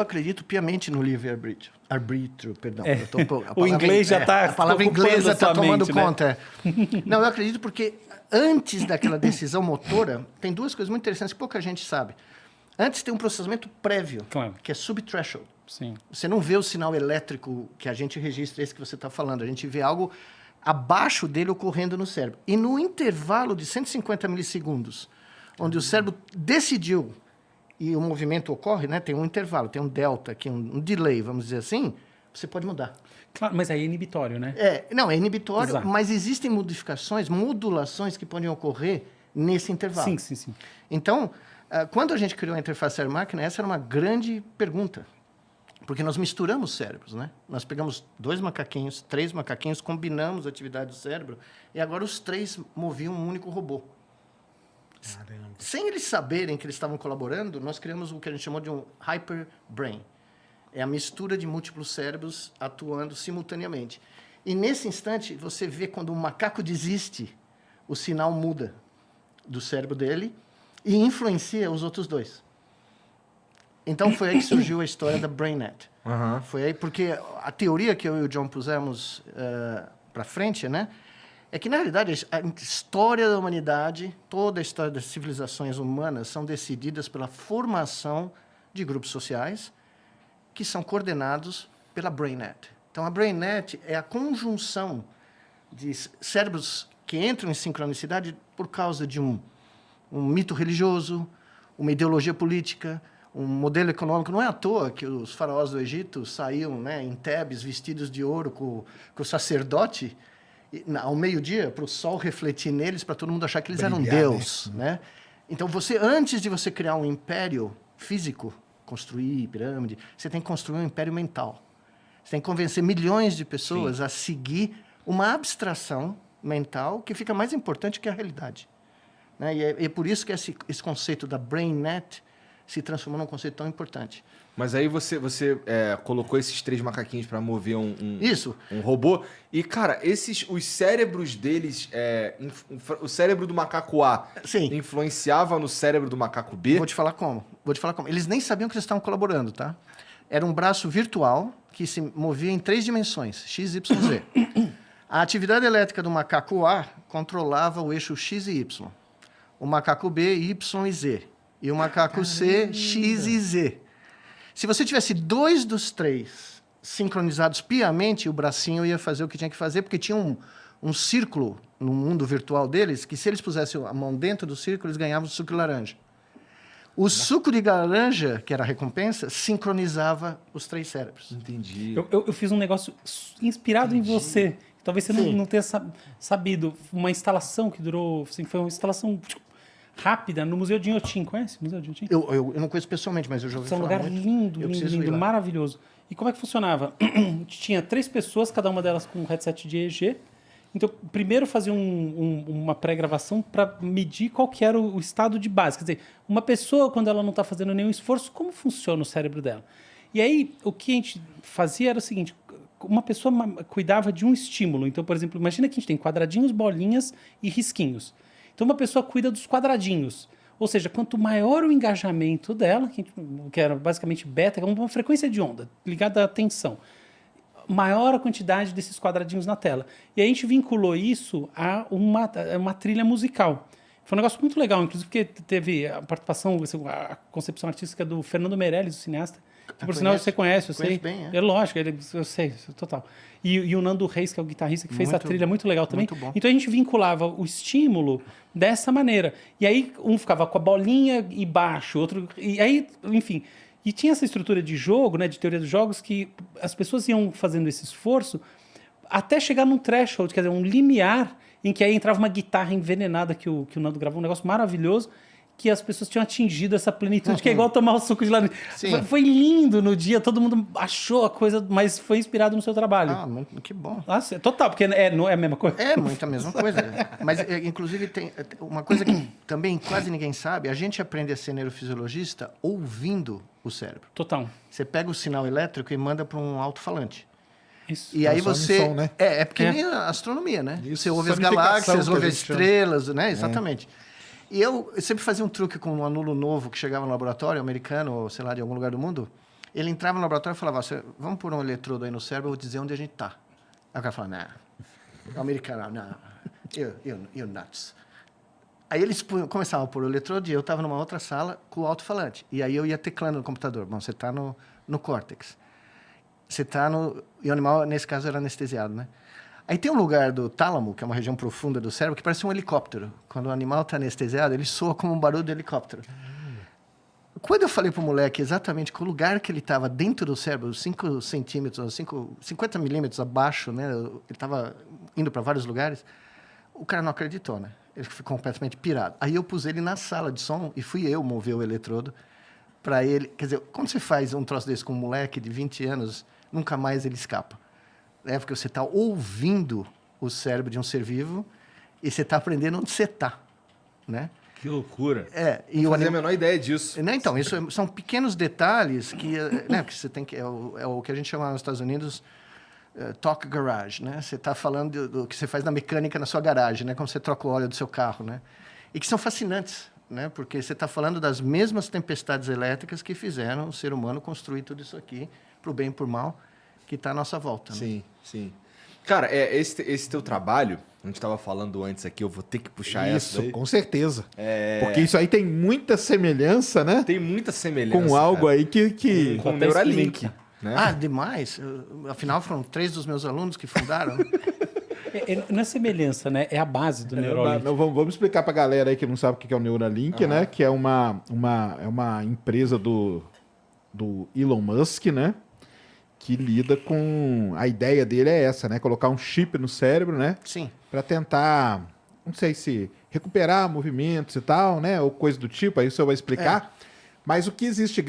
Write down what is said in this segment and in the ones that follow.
Eu acredito piamente no livre-arbítrio. Arbítrio, perdão. O inglês já está A palavra inglesa está tomando mente, né? conta. Não, eu acredito porque antes daquela decisão motora, tem duas coisas muito interessantes que pouca gente sabe. Antes tem um processamento prévio, Claro. que é sub-threshold. Sim. Você não vê o sinal elétrico que a gente registra, esse que você está falando. A gente vê algo abaixo dele ocorrendo no cérebro. E no intervalo de 150 milissegundos, onde o cérebro decidiu e o movimento ocorre, né? Tem um intervalo, tem um delta, aqui, um delay, vamos dizer assim, você pode mudar. Claro, mas aí é inibitório, né? Não, é inibitório, Exato. mas existem modificações, modulações que podem ocorrer nesse intervalo. Sim. Então, quando a gente criou a interface cérebro-máquina, essa era uma grande pergunta. Porque nós misturamos cérebros, né? Nós pegamos 2 macaquinhos, 3 macaquinhos, combinamos a atividade do cérebro e agora os 3 moviam um único robô. Caramba. Sem eles saberem que eles estavam colaborando, nós criamos o que a gente chamou de um hyperbrain. É a mistura de múltiplos cérebros atuando simultaneamente. E nesse instante, você vê quando um macaco desiste, o sinal muda do cérebro dele e influencia os outros 2. Então, foi aí que surgiu a história da BrainNet. Uhum. Foi aí porque a teoria que eu e o John pusemos para frente, né? É que, na realidade, a história da humanidade, toda a história das civilizações humanas são decididas pela formação de grupos sociais que são coordenados pela BrainNet. Então, a BrainNet é a conjunção de cérebros que entram em sincronicidade por causa de um mito religioso, uma ideologia política, um modelo econômico. Não é à toa que os faraós do Egito saíam, né, em Tebes, vestidos de ouro com o sacerdote, ao meio-dia, para o sol refletir neles, para todo mundo achar que eles eram Deus, né? Então, antes de você criar um império físico, construir pirâmide, você tem que construir um império mental. Você tem que convencer milhões de pessoas a seguir uma abstração mental que fica mais importante que a realidade, né? E é por isso que esse conceito da BrainNet se transformou num conceito tão importante. Mas aí você colocou esses 3 macaquinhos para mover Isso. Um robô. E, cara, os cérebros deles... o cérebro do macaco A influenciava no cérebro do macaco B? Vou te falar como. Eles nem sabiam que eles estavam colaborando, tá? Era um braço virtual que se movia em 3 dimensões, X, Y, Z. A atividade elétrica do macaco A controlava o eixo X e Y. O macaco B, Y e Z. E o macaco C, X e Z. Se você tivesse 2 dos 3 sincronizados piamente, o bracinho ia fazer o que tinha que fazer, porque tinha um círculo no mundo virtual deles, que se eles pusessem a mão dentro do círculo, eles ganhavam o suco de laranja. O suco de laranja, que era a recompensa, sincronizava os 3 cérebros. Entendi. Eu fiz um negócio inspirado em você. Talvez você não tenha sabido. Uma instalação que durou... Assim, foi uma instalação rápida no Museu de Inhotim. Conhece o Museu de Inhotim? Eu não conheço pessoalmente, mas eu já ouvi falar. É um lugar lindo, maravilhoso. E como é que funcionava? Tinha 3 pessoas, cada uma delas com um headset de EEG. Então, primeiro fazia uma pré-gravação para medir qual que era o estado de base. Quer dizer, uma pessoa, quando ela não está fazendo nenhum esforço, como funciona o cérebro dela? E aí, o que a gente fazia era o seguinte... Uma pessoa cuidava de um estímulo. Então, por exemplo, imagina que a gente tem quadradinhos, bolinhas e risquinhos. Então, uma pessoa cuida dos quadradinhos. Ou seja, quanto maior o engajamento dela, que era basicamente beta, que é uma frequência de onda ligada à tensão, maior a quantidade desses quadradinhos na tela. E a gente vinculou isso a uma trilha musical. Foi um negócio muito legal, inclusive porque teve a participação, a concepção artística do Fernando Meirelles, o cineasta, que por sinal você conhece, eu sei. Bem, é lógico, eu sei, total. E o Nando Reis, que é o guitarrista, que fez a trilha muito legal também. Muito bom. Então a gente vinculava o estímulo dessa maneira. E aí um ficava com a bolinha e baixo, outro... E aí, enfim... E tinha essa estrutura de jogo, né, de teoria dos jogos, que as pessoas iam fazendo esse esforço até chegar num threshold, quer dizer, um limiar, em que aí entrava uma guitarra envenenada que o Nando gravou, um negócio maravilhoso, que as pessoas tinham atingido essa plenitude, que é igual tomar o suco de laranja. Foi lindo no dia, todo mundo achou a coisa, mas foi inspirado no seu trabalho. Que bom. Nossa, total, porque não é a mesma coisa. É muito a mesma coisa. Mas, inclusive, tem uma coisa que também quase ninguém sabe. A gente aprende a ser neurofisiologista ouvindo o cérebro. Total. Você pega o sinal elétrico e manda para um alto-falante. Isso. E aí você... Som, né? É porque nem a astronomia, né? Isso, você ouve as sonificação galáxias, que a ouve as gente chama. estrelas, né? Exatamente. E eu sempre fazia um truque com um aluno novo que chegava no laboratório americano, ou sei lá, de algum lugar do mundo. Ele entrava no laboratório e falava, vamos pôr um eletrodo aí no cérebro, eu vou dizer onde a gente está. Aí o cara falava, não, o americano, não, you're nuts. Aí eles começavam a pôr o eletrodo e eu estava numa outra sala com o alto-falante. E aí eu ia teclando no computador. Bom, você está no córtex. Você está no... E o animal, nesse caso, era anestesiado, né? Aí tem um lugar do tálamo, que é uma região profunda do cérebro, que parece um helicóptero. Quando o animal está anestesiado, ele soa como um barulho de helicóptero. Quando eu falei para o moleque exatamente que o lugar que ele estava dentro do cérebro, 5 centímetros, 50 milímetros abaixo, né? Ele estava indo para vários lugares. O cara não acreditou, né? Ele ficou completamente pirado. Aí eu pus ele na sala de som e fui eu mover o eletrodo para ele. Quer dizer, quando você faz um troço desse com um moleque de 20 anos, nunca mais ele escapa. É porque você está ouvindo o cérebro de um ser vivo e você está aprendendo onde você está, né? Que loucura. Não fazia a menor ideia disso. Né? Então, isso são pequenos detalhes que, né, que você tem que... É o que a gente chama nos Estados Unidos... talk garage, né? Você está falando do que você faz na mecânica na sua garagem, né? Como você troca o óleo do seu carro, né? E que são fascinantes, né? Porque você está falando das mesmas tempestades elétricas que fizeram o ser humano construir tudo isso aqui, para o bem e por mal, que está à nossa volta. Sim, né? sim. Cara, esse teu trabalho, a gente estava falando antes aqui, eu vou ter que puxar isso, essa. Com certeza. Porque isso aí tem muita semelhança, né? Tem muita semelhança. Com algo aí que... Com o Neuralink. Né? Demais. Afinal, foram 3 dos meus alunos que fundaram. Não é semelhança, né? É a base do Neuralink. Vamos explicar para a galera aí que não sabe o que é o Neuralink, né? Que é uma empresa do Elon Musk, né? Que lida com... A ideia dele é essa, né? Colocar um chip no cérebro, né? Sim. Para tentar, não sei se recuperar movimentos e tal, né? Ou coisa do tipo, aí o senhor vai explicar. Mas o que existe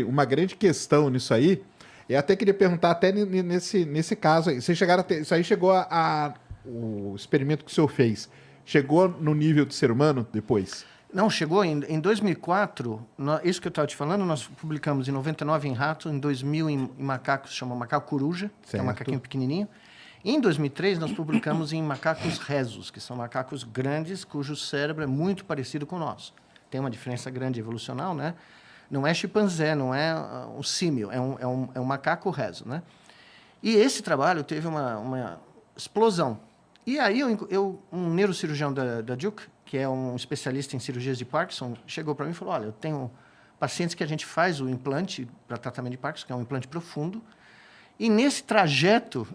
uma grande questão nisso aí, eu até queria perguntar até nesse caso aí, vocês chegaram isso aí chegou o experimento que o senhor fez, chegou no nível do ser humano depois? Não, chegou em 2004, isso que eu estava te falando, nós publicamos em 99 em rato, em 2000 em macacos, chama macaco coruja, que é um macaquinho pequenininho. E em 2003 nós publicamos em macacos rezos, que são macacos grandes, cujo cérebro é muito parecido com o nosso. Tem uma diferença grande evolucional, né? Não é chimpanzé, não é um símio, é um macaco rezo, né? E esse trabalho teve uma explosão. E aí um neurocirurgião da Duke, que é um especialista em cirurgias de Parkinson, chegou para mim e falou, olha, eu tenho pacientes que a gente faz o implante para tratamento de Parkinson, que é um implante profundo, e nesse trajeto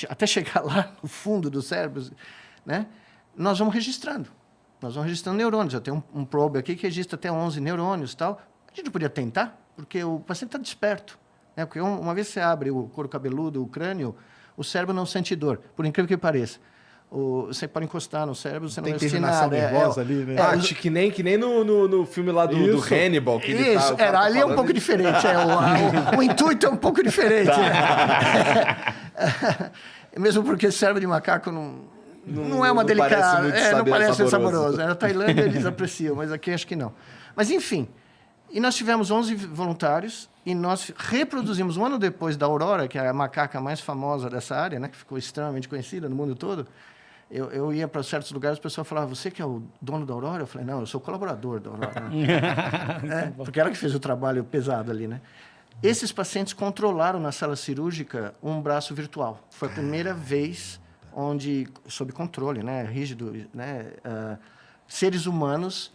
até chegar lá no fundo do cérebro, né, nós vamos registrando. Nós vamos registrando neurônios. Eu tenho um probe aqui que registra até 11 neurônios e tal. A gente não podia tentar, porque o paciente está desperto. Né? Porque uma vez que você abre o couro cabeludo, o crânio, o cérebro não sente dor, por incrível que pareça. Você pode encostar no cérebro, você não vai sentir nada. Nervosa ali, né? Que nem no filme lá do Hannibal. Que ele isso, ali é um pouco diferente. O intuito é um pouco diferente. Mesmo porque o cérebro de macaco não é uma delicada... Não parece ser saboroso. Na Tailândia eles apreciam, mas aqui acho que não. Mas, enfim... E nós tivemos 11 voluntários e nós reproduzimos um ano depois da Aurora, que é a macaca mais famosa dessa área, né, que ficou extremamente conhecida no mundo todo. Eu ia para certos lugares, o pessoal falava, você que é o dono da Aurora? Eu falei, não, eu sou colaborador da Aurora. Porque ela que fez o trabalho pesado ali, né? Esses pacientes controlaram na sala cirúrgica um braço virtual. Foi a primeira vez onde, sob controle, né, rígido, né, seres humanos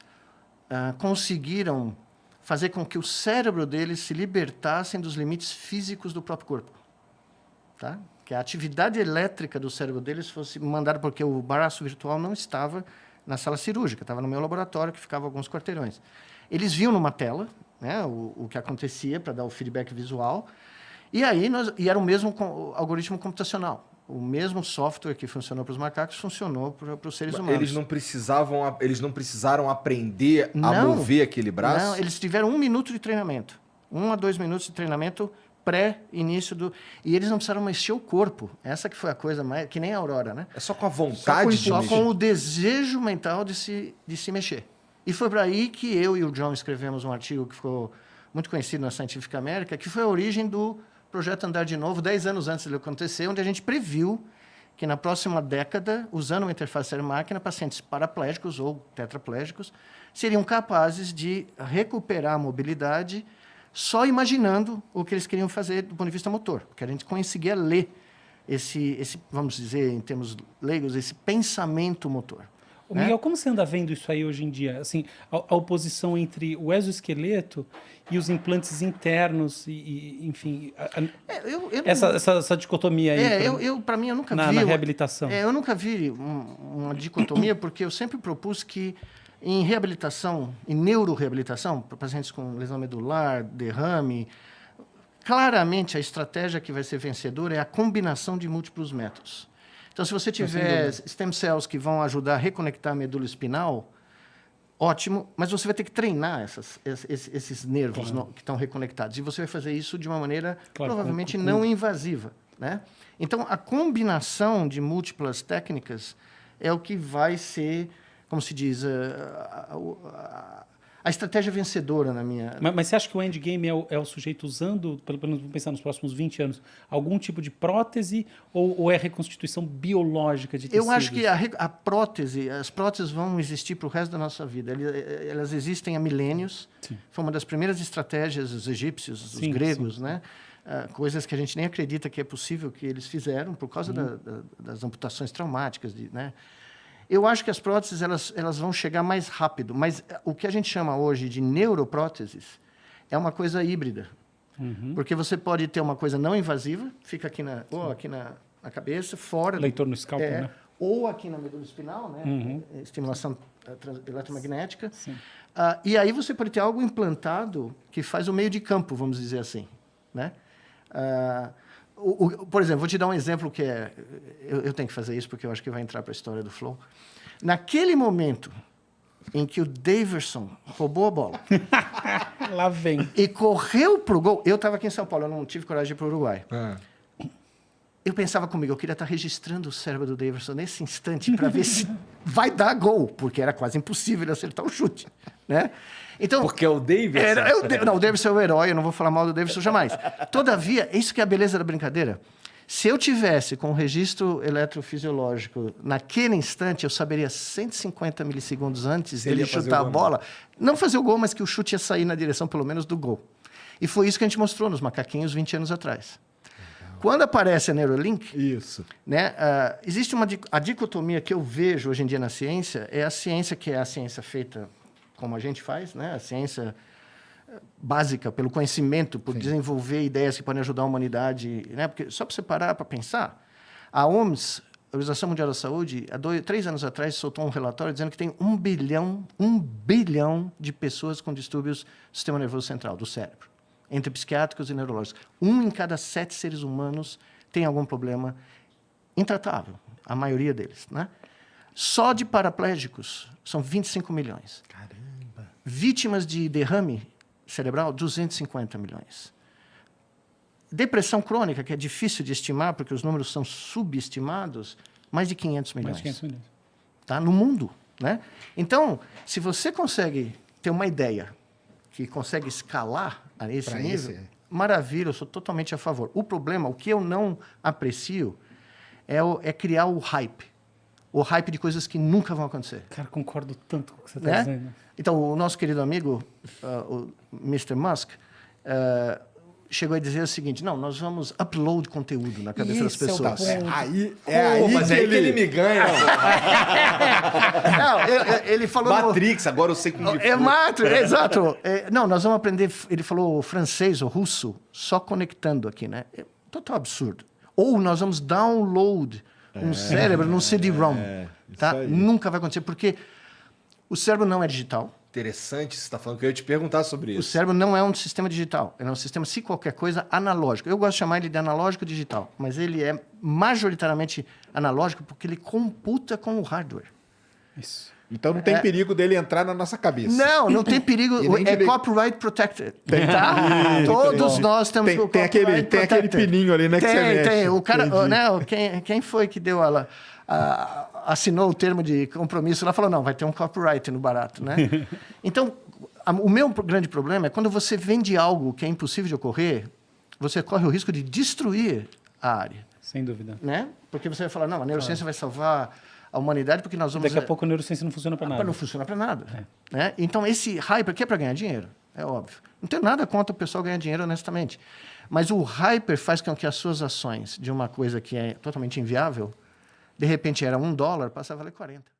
conseguiram fazer com que o cérebro deles se libertassem dos limites físicos do próprio corpo. Tá? Que a atividade elétrica do cérebro deles fosse mandada, porque o braço virtual não estava na sala cirúrgica, estava no meu laboratório, que ficava a alguns quarteirões. Eles viam numa tela, né, o que acontecia para dar o feedback visual, e aí era o mesmo algoritmo computacional. O mesmo software que funcionou para os macacos funcionou para os seres humanos. Eles não precisaram aprender a mover aquele braço? Não, eles tiveram 1 minuto de treinamento. 1 a 2 minutos de treinamento pré-início do... E eles não precisaram mexer o corpo. Essa que foi a coisa mais... Que nem a Aurora, né? É só com a vontade de mexer. Só com o desejo mental de se mexer. E foi para aí que eu e o John escrevemos um artigo que ficou muito conhecido na Scientific American, que foi a origem do projeto Andar de Novo, 10 anos antes de acontecer, onde a gente previu que na próxima década, usando uma interface cérebro-máquina, pacientes paraplégicos ou tetraplégicos seriam capazes de recuperar a mobilidade só imaginando o que eles queriam fazer do ponto de vista motor, porque a gente conseguia ler esse vamos dizer, em termos leigos, esse pensamento motor. Ô, Miguel, como você anda vendo isso aí hoje em dia? Assim, a oposição entre o exoesqueleto e os implantes internos, enfim, essa dicotomia aí. Para mim, eu nunca vi... Na reabilitação. Eu nunca vi uma dicotomia, porque eu sempre propus que em reabilitação, em neuroreabilitação, para pacientes com lesão medular, derrame, claramente a estratégia que vai ser vencedora é a combinação de múltiplos métodos. Então, se você tiver stem cells que vão ajudar a reconectar a medula espinal, ótimo, mas você vai ter que treinar esses nervos que estão reconectados. E você vai fazer isso de uma maneira provavelmente não invasiva, né? Então, a combinação de múltiplas técnicas é o que vai ser, como se diz, a estratégia vencedora na minha... Mas você acha que o endgame é o sujeito usando, pelo menos vamos pensar nos próximos 20 anos, algum tipo de prótese ou é reconstituição biológica de tecidos? Eu acho que a prótese, as próteses vão existir para o resto da nossa vida. Elas existem há milênios. Sim. Foi uma das primeiras estratégias dos egípcios, dos gregos, né? Coisas que a gente nem acredita que é possível que eles fizeram por causa das amputações traumáticas, né? Eu acho que as próteses elas vão chegar mais rápido, mas o que a gente chama hoje de neuropróteses é uma coisa híbrida. Porque você pode ter uma coisa não invasiva, fica aqui aqui na cabeça, fora... Leitor no scalpo, né? Ou aqui na medula espinal, né? Estimulação eletromagnética. E aí você pode ter algo implantado que faz o meio de campo, vamos dizer assim, né? Por exemplo, vou te dar um exemplo que eu tenho que fazer isso porque eu acho que vai entrar para a história do Flow. Naquele momento em que o Daverson roubou a bola... Lá vem. E correu para o gol... Eu estava aqui em São Paulo, eu não tive coragem de ir para o Uruguai. Eu pensava comigo, eu queria estar registrando o cérebro do Daverson nesse instante para ver se vai dar gol, porque era quase impossível ele acertar o chute, né? Então, porque é o Daverson? Não, o Daverson é o herói, eu não vou falar mal do Daverson jamais. Todavia, isso que é a beleza da brincadeira. Se eu tivesse com o registro eletrofisiológico naquele instante, eu saberia 150 milissegundos antes dele chutar a bola. Não fazer o gol, mas que o chute ia sair na direção, pelo menos, do gol. E foi isso que a gente mostrou nos macaquinhos 20 anos atrás. Quando aparece a Neuralink, né, existe a dicotomia que eu vejo hoje em dia na ciência, é a ciência que é a ciência feita como a gente faz, né, a ciência básica, pelo conhecimento, por desenvolver ideias que podem ajudar a humanidade. Né, porque só para você parar para pensar, a OMS, a Organização Mundial da Saúde, há 3 anos atrás, soltou um relatório dizendo que tem 1 bilhão de pessoas com distúrbios do sistema nervoso central, do cérebro, entre psiquiátricos e neurológicos. 1 em cada 7 seres humanos tem algum problema intratável, a maioria deles, né? Só de paraplégicos são 25 milhões. Caramba! Vítimas de derrame cerebral, 250 milhões. Depressão crônica, que é difícil de estimar, porque os números são subestimados, mais de 500 milhões. Mais de 500 milhões. Tá? No mundo, né? Então, se você consegue ter uma ideia que consegue escalar a esse nível, maravilha, eu sou totalmente a favor. O problema, o que eu não aprecio, é criar o hype. O hype de coisas que nunca vão acontecer. Cara, concordo tanto com o que você está dizendo. Então, o nosso querido amigo, o Mr. Musk, chegou a dizer o seguinte: não, nós vamos upload conteúdo na cabeça das pessoas. Mas aí que ele me ganha. Não, ele falou... Matrix, agora eu sei como que foi. Matrix, exato. Não, nós vamos aprender... Ele falou francês ou russo, só conectando aqui, né? É total absurdo. Ou nós vamos download um cérebro num CD-ROM. Tá? Nunca vai acontecer, porque o cérebro não é digital. Interessante você está falando, que eu ia te perguntar sobre isso. O cérebro não é um sistema digital, ele é um sistema, se qualquer coisa, analógico. Eu gosto de chamar ele de analógico digital, mas ele é majoritariamente analógico porque ele computa com o hardware. Isso. Então não tem perigo dele entrar na nossa cabeça. Não tem perigo. É copyright protected. Tá? Todos nós temos tem aquele pininho ali, né? Tem. O cara, né, quem foi que deu ela? Assinou o termo de compromisso, ela falou, não, vai ter um copyright no barato, né? Então, o meu grande problema é quando você vende algo que é impossível de ocorrer, você corre o risco de destruir a área. Sem dúvida. Né? Porque você vai falar, não, a neurociência vai salvar a humanidade porque nós vamos... Daqui a pouco a neurociência não funciona para nada. Não funciona para nada. Né? Então, esse hype aqui é para ganhar dinheiro. é óbvio. Não tem nada contra o pessoal ganhar dinheiro honestamente. Mas o hyper faz com que as suas ações de uma coisa que é totalmente inviável, de repente era $1, passa a valer 40.